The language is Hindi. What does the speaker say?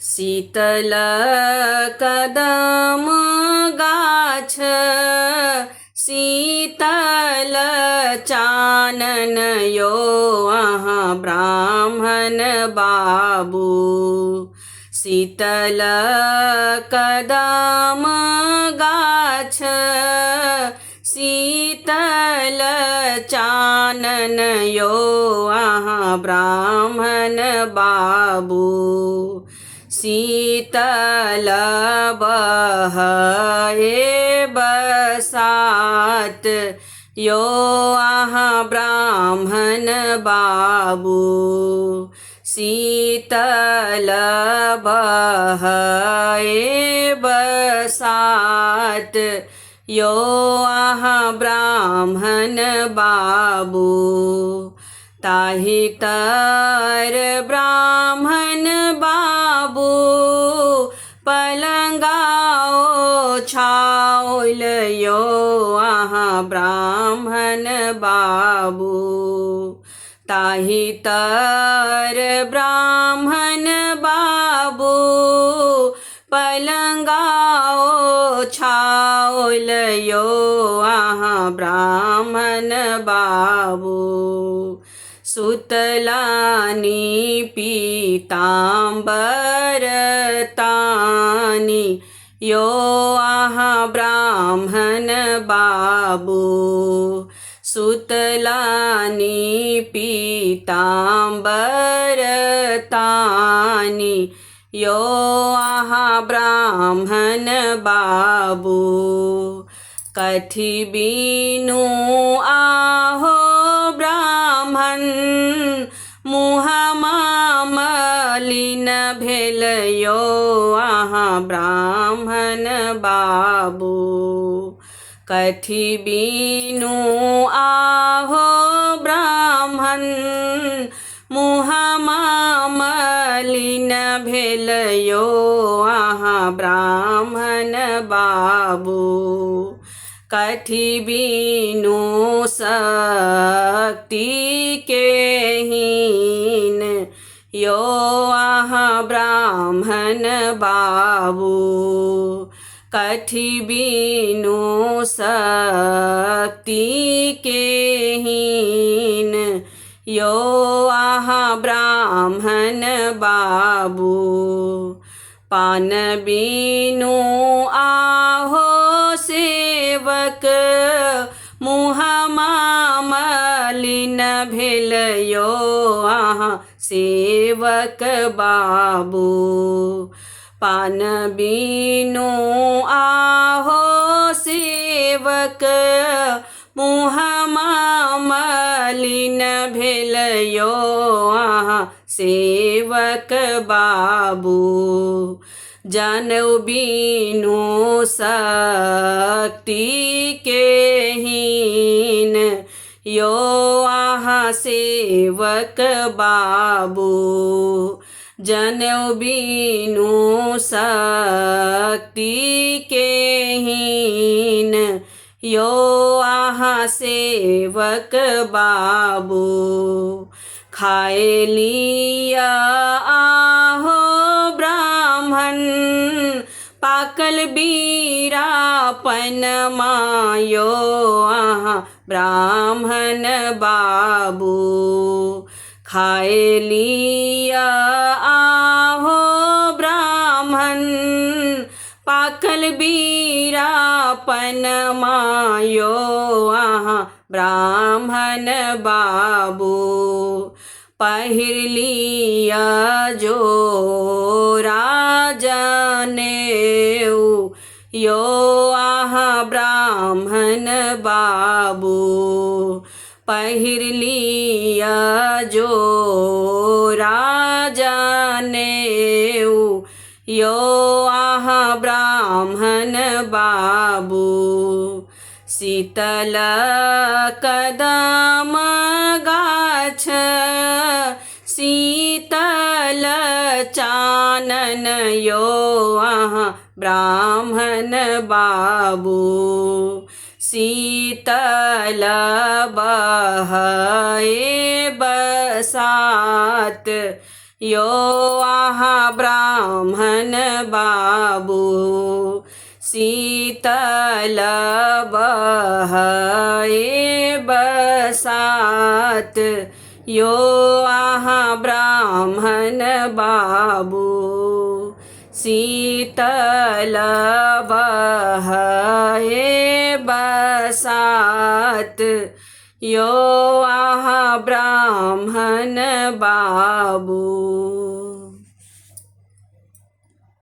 शीतल कदम गाछ शीतल चानन यो अहाँ ब्राह्मण बाबू। शीतल कदम गाछ शीतल चानन यो अहाँ ब्राह्मण बाबू। शीतल बहे बसात यो अहाँ ब्राह्मण बाबू। शीतल बहे बसात यो अहाँ ब्राह्मण बाबू। ताहि तर ब्राह्मण बाबू पलंगाओ छाओल यो अहाँ ब्राह्मण बाबू। ताहि तर ब्राह्मण बाबू पलंगाओ छाओल यो अहाँ ब्राह्मण बाबू। सुतलानी पीताम्बर तानी यो अहाँ ब्राह्मण बाबू। सुतलानी पीताम्बर तानी यो अहाँ ब्राह्मण बाबू। कथी बीनू आहो ब्राह्मण मुँहमा मलिन भेल यो अहाँ ब्राह्मण बाबू। कथी बीनू आहो ब्राह्मण मुँहमा मलिन भेल यो अहाँ ब्राह्मण बाबू। कथी बीनू शक्ति के हीन यो अहाँ ब्राह्मण बाबू। कथी बीनू शक्ति के हीन यो अहाँ ब्राह्मण बाबू। पान बीनू आहो सेवक मुँहमा मलिन भेल यो अहाँ सेवक बाबू। पान बीनू आहो सेवक मुँहमा मलिन भेल यो अहाँ सेवक बाबू। जनऊ बीनू शक्ति के हीन यो अहाँ सेवक बाबू। जनऊ बीनू शक्ति के हीन यो अहाँ सेवक बाबू। खाए लिया आहो ब्राह्मण पाकल बीरा पनमा यो अहाँ ब्राह्मण बाबू। खाए लिया आहो ब्राह्मण पाकल बीरा पनमा यो अहाँ ब्राह्मण बाबू। पहिर लिया जो राजनेऊ यो अहाँ ब्राह्मण बाबू। पहिर लिया जो राजनेऊ यो अहाँ ब्राह्मण बाबू। शीतल कदम गाछ शीतल चानन यो अहाँ ब्राह्मण बाबू। शीतल बहे बसात यो आहा ब्राह्मण बाबू शीतल बहे बसात यो आहा ब्राह्मण बाबू शीतल बहे बसात यो आहा ब्राह्मण बाबू।